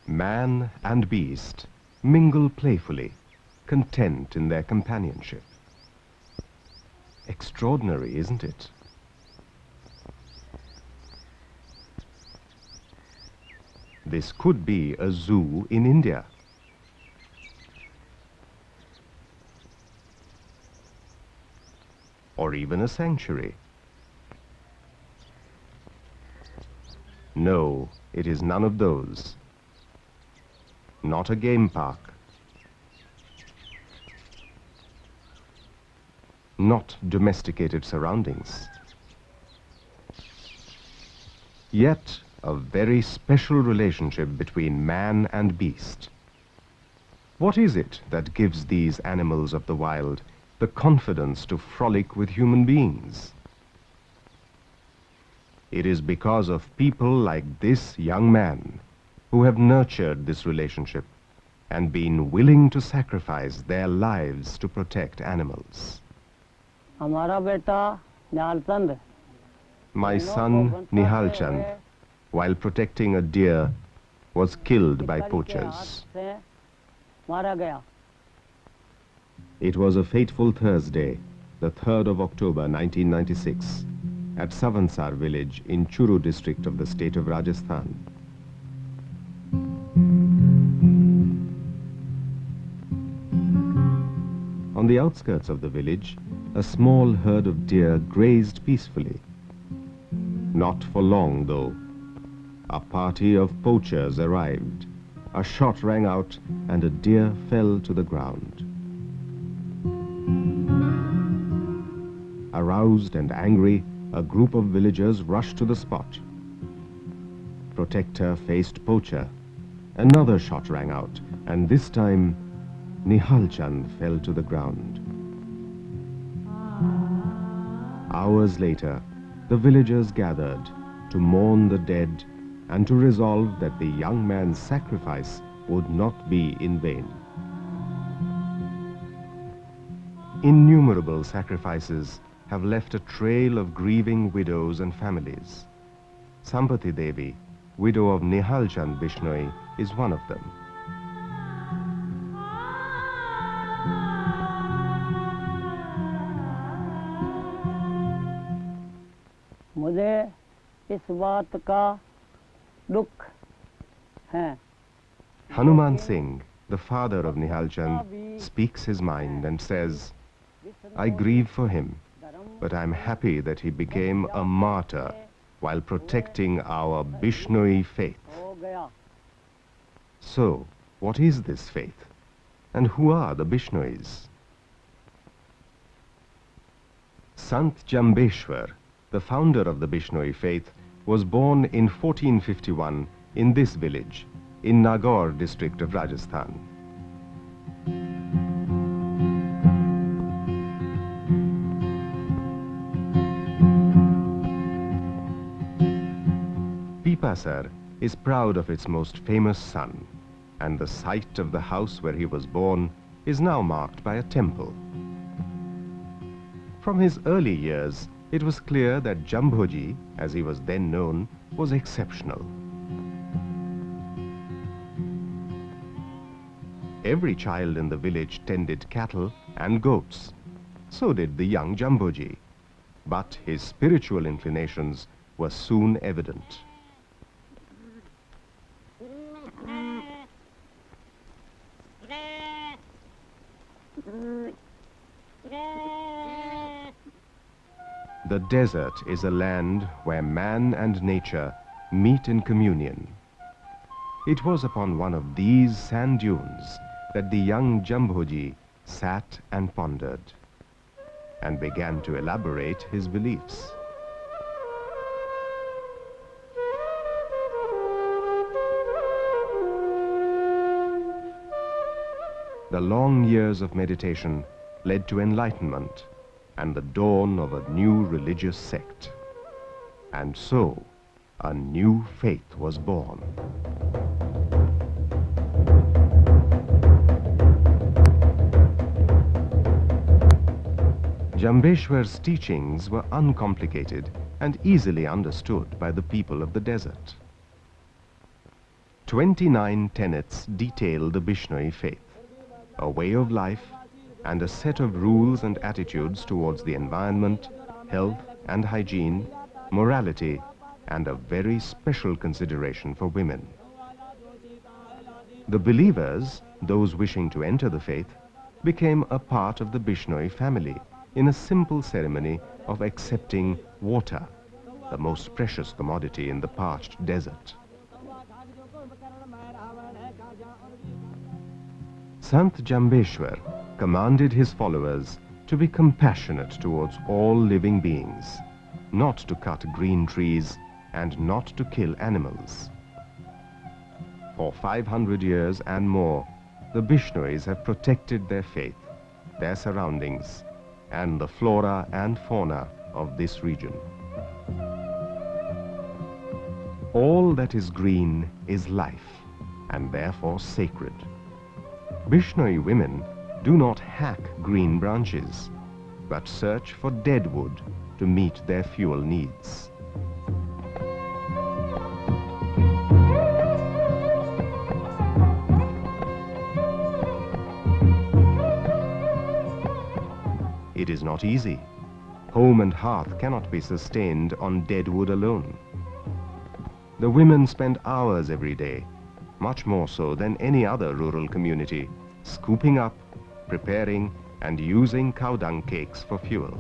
Man and beast mingle playfully, content in their companionship. Extraordinary, isn't it? This could be a zoo in India. Or even a sanctuary. No, it is none of those. Not a game park. Not domesticated surroundings. Yet a very special relationship between man and beast. What is it that gives these animals of the wild the confidence to frolic with human beings? It is because of people like this young man who have nurtured this relationship and been willing to sacrifice their lives to protect animals. My son, Nihal Chand, while protecting a deer, was killed by poachers. It was a fateful Thursday, the 3rd of October 1996, at Savansar village in Churu district of the state of Rajasthan. On the outskirts of the village, a small herd of deer grazed peacefully. Not for long, though. A party of poachers arrived. A shot rang out, and a deer fell to the ground. Aroused and angry, a group of villagers rushed to the spot. Protector faced poacher. Another shot rang out, and this time, Nihal Chand fell to the ground. Hours later, the villagers gathered to mourn the dead and to resolve that the young man's sacrifice would not be in vain. Innumerable sacrifices have left a trail of grieving widows and families. Sampati Devi, widow of Nihal Chand Bishnoi, is one of them. मुझे इस बात का दुख है. Hanuman Singh, the father of Nihal Chand, speaks his mind and says, I grieve for him, but I'm happy that he became a martyr while protecting our Bishnoi faith. So, what is this faith? And who are the Bishnois? Sant Jambeshwar, the founder of the Bishnoi faith, was born in 1451 in this village, in Nagaur district of Rajasthan. Pipasar is proud of its most famous son, and the site of the house where he was born is now marked by a temple. From his early years, it was clear that Jambhoji, as he was then known, was exceptional. Every child in the village tended cattle and goats. So did the young Jambhoji. But his spiritual inclinations were soon evident. The desert is a land where man and nature meet in communion. It was upon one of these sand dunes that the young Jambhoji sat and pondered. and began to elaborate his beliefs. The long years of meditation led to enlightenment and the dawn of a new religious sect. And so, a new faith was born. Jambeshwar's teachings were uncomplicated and easily understood by the people of the desert. 29 tenets detail the Bishnoi faith, a way of life and a set of rules and attitudes towards the environment, health and hygiene, morality, and a very special consideration for women. The believers, those wishing to enter the faith, became a part of the Bishnoi family in a simple ceremony of accepting water, the most precious commodity in the parched desert. Sant Jambeshwar commanded his followers to be compassionate towards all living beings, not to cut green trees and not to kill animals. For 500 years and more, the Bishnois have protected their faith, their surroundings, and the flora and fauna of this region. All that is green is life, and therefore sacred. Bishnoi women do not hack green branches, but search for dead wood to meet their fuel needs. It is not easy. Home and hearth cannot be sustained on dead wood alone. The women spend hours every day, much more so than any other rural community, scooping up, preparing, and using cow dung cakes for fuel.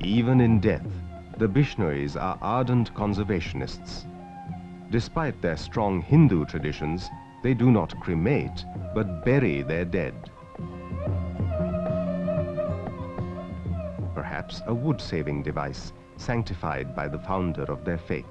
Even in death, the Bishnois are ardent conservationists. Despite their strong Hindu traditions, they do not cremate, but bury their dead. Perhaps a wood-saving device sanctified by the founder of their faith.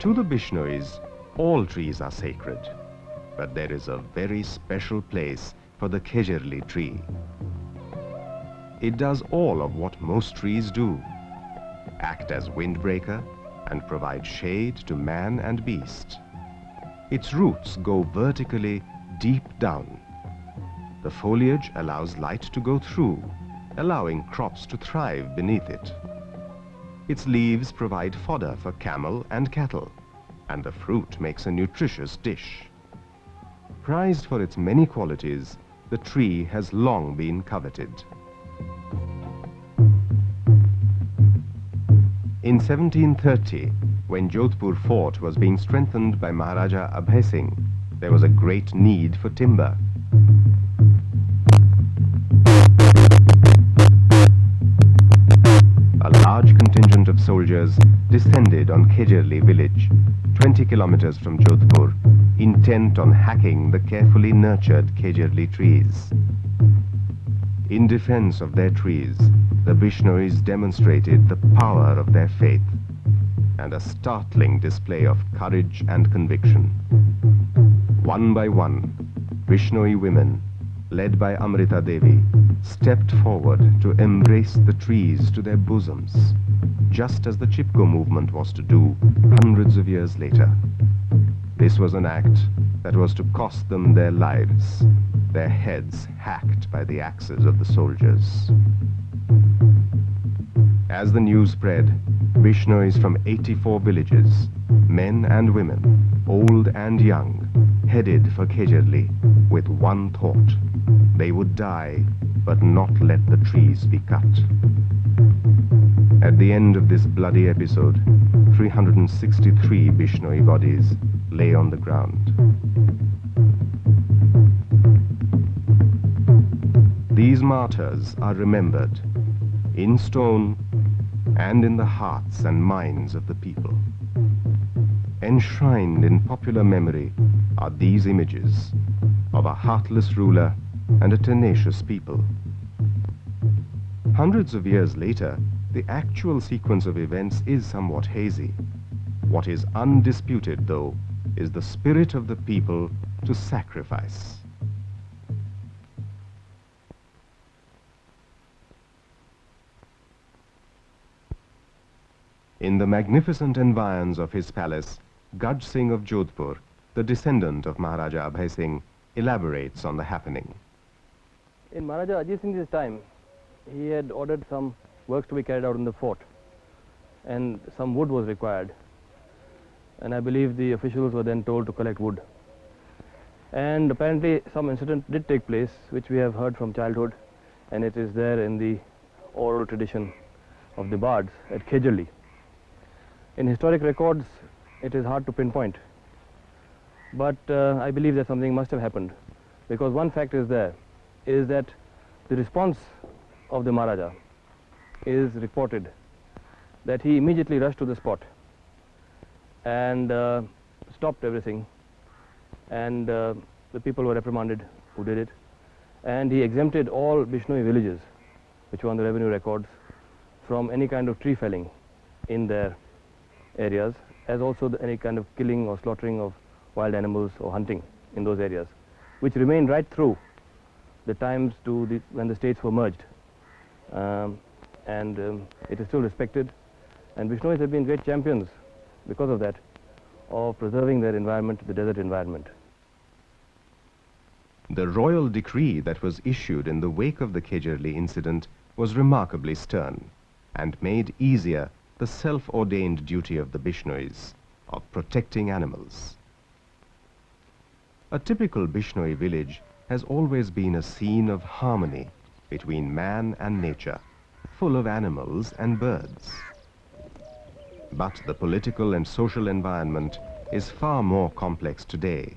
To the Bishnois, all trees are sacred, but there is a very special place for the Khejarli tree. It does all of what most trees do, act as windbreaker and provide shade to man and beast. Its roots go vertically deep down. The foliage allows light to go through, allowing crops to thrive beneath it. Its leaves provide fodder for camel and cattle, and the fruit makes a nutritious dish. Prized for its many qualities, the tree has long been coveted. In 1730, when Jodhpur fort was being strengthened by Maharaja Abhay Singh, there was a great need for timber. A large contingent of soldiers descended on Khejarli village, 20 kilometers from Jodhpur, intent on hacking the carefully nurtured Khejarli trees. In defense of their trees, the Bishnois demonstrated the power of their faith and a startling display of courage and conviction. One by one, Bishnoi women, led by Amrita Devi, stepped forward to embrace the trees to their bosoms, just as the Chipko movement was to do hundreds of years later. This was an act that was to cost them their lives, their heads hacked by the axes of the soldiers. As the news spread, Bishnois from 84 villages, men and women, old and young, headed for Kejerli with one thought. They would die, but not let the trees be cut. At the end of this bloody episode, 363 Bishnoi bodies lay on the ground. These martyrs are remembered in stone and in the hearts and minds of the people. Enshrined in popular memory are these images of a heartless ruler and a tenacious people. Hundreds of years later, the actual sequence of events is somewhat hazy. What is undisputed, though, is the spirit of the people to sacrifice. In the magnificent environs of his palace, Gaj Singh of Jodhpur, the descendant of Maharaja Abhay Singh, elaborates on the happening. In Maharaja Ajit Singh's time, he had ordered some works to be carried out in the fort, and some wood was required. And I believe the officials were then told to collect wood. And apparently some incident did take place, which we have heard from childhood, and it is there in the oral tradition of the bards at Kejerli. In historic records, it is hard to pinpoint, but I believe that something must have happened, because one fact is there, is that the response of the Maharaja is reported that he immediately rushed to the spot and stopped everything, and the people were reprimanded who did it, and he exempted all Bishnoi villages which were on the revenue records from any kind of tree felling in their areas, as also any kind of killing or slaughtering of wild animals or hunting in those areas, which remained right through the times to when the states were merged. It is still respected, and Bishnois have been great champions because of that, of preserving their environment, the desert environment. The royal decree that was issued in the wake of the Kejerli incident was remarkably stern and made easier the self-ordained duty of the Bishnois of protecting animals. A typical Bishnoi village has always been a scene of harmony between man and nature, full of animals and birds. But the political and social environment is far more complex today,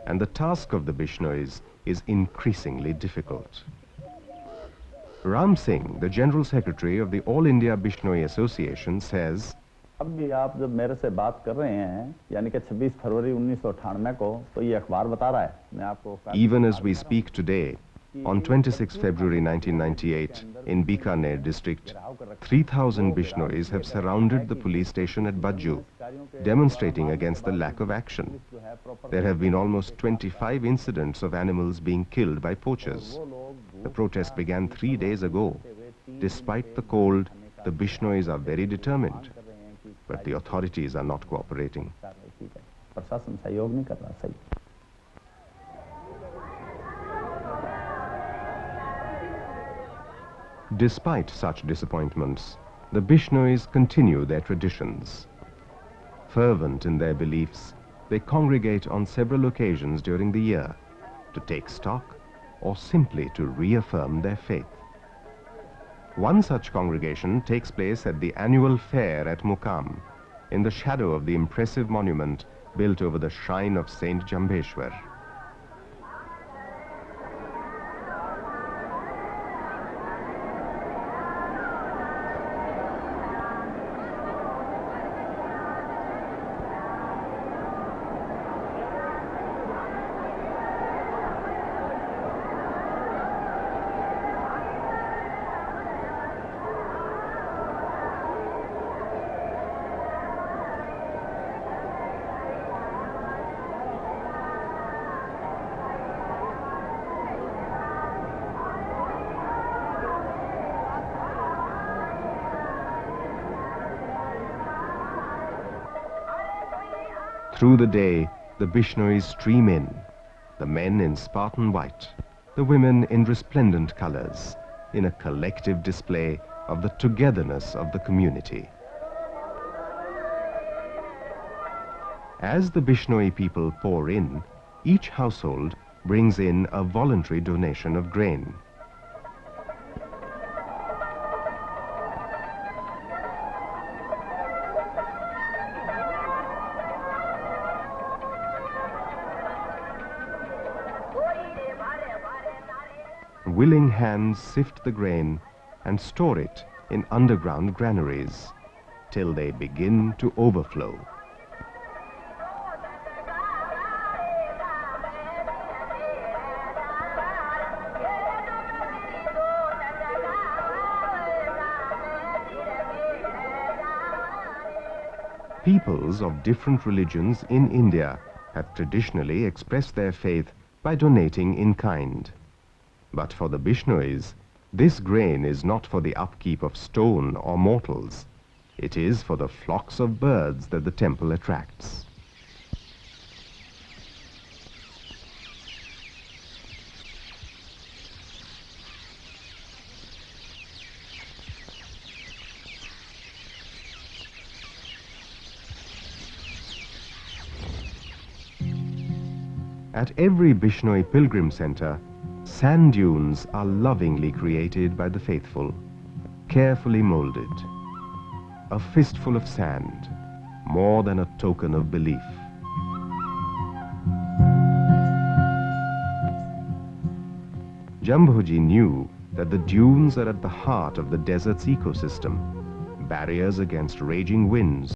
and the task of the Bishnois is increasingly difficult. Ram Singh, the General Secretary of the All India Bishnoi Association, says, अब भी आप जब मेरे से बात कर रहे हैं, यानी कि 26 फरवरी 1998 को, तो ये अखबार बता रहा है, मैं आपको even as we speak today, on 26 February 1998, in Bikaner district, 3,000 Bishnois have surrounded the police station at Bajju, demonstrating against the lack of action. There have been almost 25 incidents of animals being killed by poachers. The protest began 3 days ago. Despite the cold, the Bishnois are very determined, but the authorities are not cooperating. Despite such disappointments, the Bishnois continue their traditions. Fervent in their beliefs, they congregate on several occasions during the year to take stock or simply to reaffirm their faith. One such congregation takes place at the annual fair at Mukam, in the shadow of the impressive monument built over the shrine of Saint Jambheshwar. Through the day, the Bishnois stream in, the men in Spartan white, the women in resplendent colors, in a collective display of the togetherness of the community. As the Bishnoi people pour in, each household brings in a voluntary donation of grain. Willing hands sift the grain and store it in underground granaries till they begin to overflow. Peoples of different religions in India have traditionally expressed their faith by donating in kind. But for the Bishnois, this grain is not for the upkeep of stone or mortals. It is for the flocks of birds that the temple attracts. At every Bishnoi pilgrim center, sand dunes are lovingly created by the faithful, carefully molded. A fistful of sand, more than a token of belief. Jambhoji knew that the dunes are at the heart of the desert's ecosystem, barriers against raging winds